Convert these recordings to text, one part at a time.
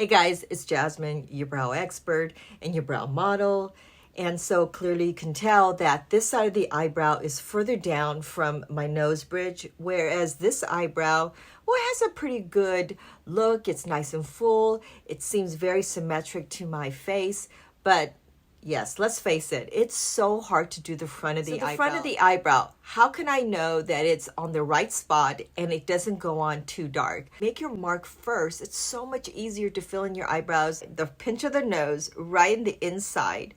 Hey guys, it's Jasmine, your brow expert and your brow model. And so clearly you can tell that this side of the eyebrow is further down from my nose bridge, whereas this eyebrow, well, it has a pretty good look. It's nice and full. It seems very symmetric to my face, but yes, let's face it, it's so hard to do the front of the eyebrow. Front of the eyebrow, how can I know that it's on the right spot and it doesn't go on too dark? Make your mark first. It's so much easier to fill in your eyebrows. The pinch of the nose, right in the inside.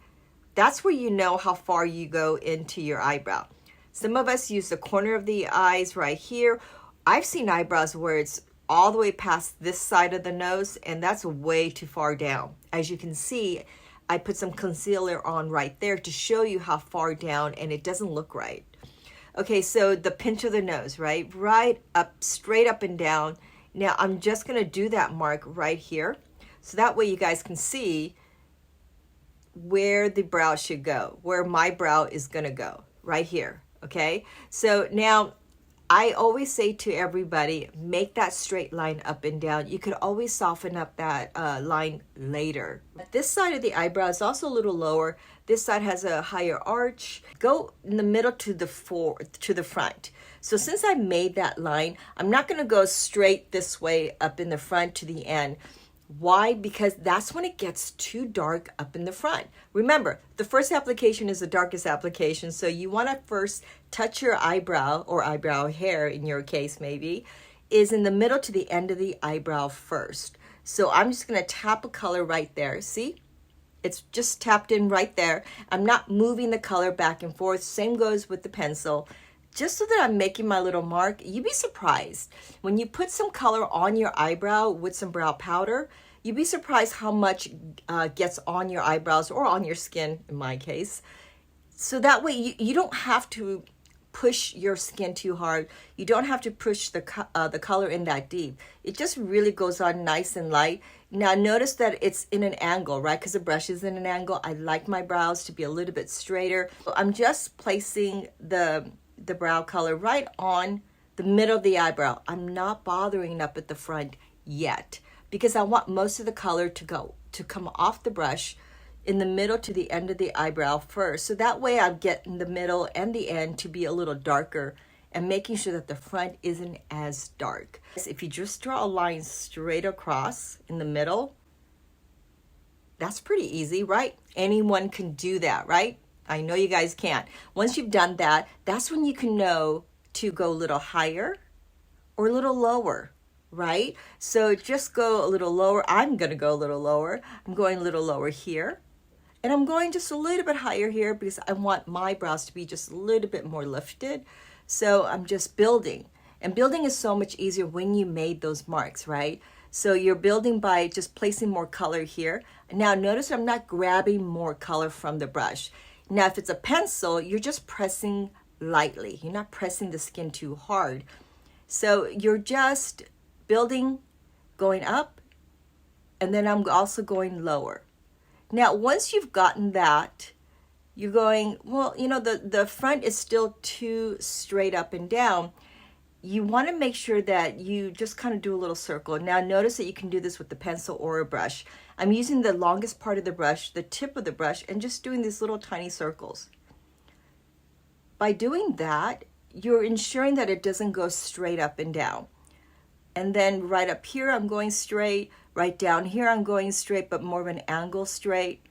That's where you know how far you go into your eyebrow. Some of us use the corner of the eyes right here. I've seen eyebrows where it's all the way past this side of the nose, and that's way too far down. As you can see, I put some concealer on right there to show you how far down, and it doesn't look right. Okay, so the pinch of the nose, right? Right up, straight up and down. Now I'm just gonna do that mark right here. So that way you guys can see where the brow should go, where my brow is gonna go, right here, okay? So now, I always say to everybody, make that straight line up and down. You could always soften up that line later. This side of the eyebrow is also a little lower. This side has a higher arch. Go in the middle to the front. So since I made that line, I'm not gonna go straight this way up in the front to the end. Why? Because that's when it gets too dark up in the front. Remember, the first application is the darkest application, so you want to first touch your eyebrow, or eyebrow hair in your case maybe, is in the middle to the end of the eyebrow first. So I'm just going to tap a color right there. See? It's just tapped in right there. I'm not moving the color back and forth. Same goes with the pencil. Just so that I'm making my little mark. You'd be surprised. When you put some color on your eyebrow with some brow powder, you'd be surprised how much gets on your eyebrows or on your skin, in my case. So that way you don't have to push your skin too hard. You don't have to push the color in that deep. It just really goes on nice and light. Now notice that it's in an angle, right? Because the brush is in an angle. I like my brows to be a little bit straighter. I'm just placing the brow color right on the middle of the eyebrow. I'm not bothering up at the front yet because I want most of the color to come off the brush in the middle to the end of the eyebrow first. So that way I'm getting the middle and the end to be a little darker and making sure that the front isn't as dark. If you just draw a line straight across in the middle, that's pretty easy, right? Anyone can do that, right? I know you guys can't. Once you've done that, that's when you can know to go a little higher or a little lower, right? So just go a little lower. I'm gonna go a little lower. I'm going a little lower here. And I'm going just a little bit higher here because I want my brows to be just a little bit more lifted. So I'm just building. And building is so much easier when you made those marks, right? So you're building by just placing more color here. Now notice I'm not grabbing more color from the brush. Now, if it's a pencil, you're just pressing lightly. You're not pressing the skin too hard. So you're just building, going up, and then I'm also going lower. Now, once you've gotten that, you're going, well, you know, the front is still too straight up and down. You want to make sure that you just kind of do a little circle. Now, notice that you can do this with the pencil or a brush. I'm using the longest part of the brush, the tip of the brush, and just doing these little tiny circles. By doing that, you're ensuring that it doesn't go straight up and down. And then right up here, I'm going straight. Right down here, I'm going straight, but more of an angle straight.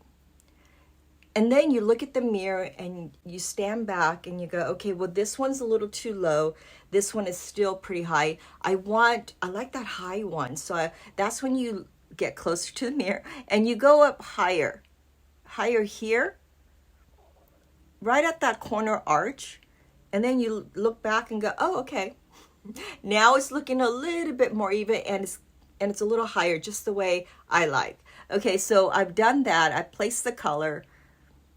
And then you look at the mirror and you stand back and you go, okay, well, this one's a little too low. This one is still pretty high. I like that high one. So that's when you get closer to the mirror and you go up higher here, right at that corner arch. And then you look back and go, oh, okay. Now it's looking a little bit more even and it's a little higher, just the way I like. Okay, so I've done that. I placed the color.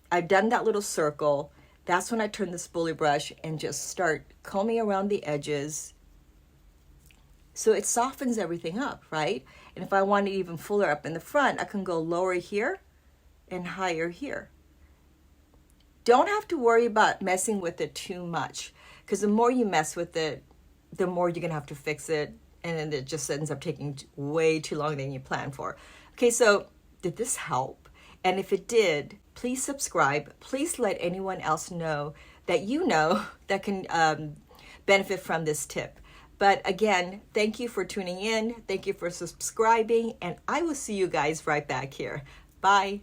I've done that little circle. That's when I turn the spoolie brush and just start combing around the edges. So it softens everything up, right? And if I want it even fuller up in the front, I can go lower here and higher here. Don't have to worry about messing with it too much because the more you mess with it, the more you're gonna have to fix it and then it just ends up taking way too long than you planned for. Okay, so did this help? And if it did, please subscribe. Please let anyone else know that that can benefit from this tip. But again, thank you for tuning in. Thank you for subscribing, and I will see you guys right back here. Bye.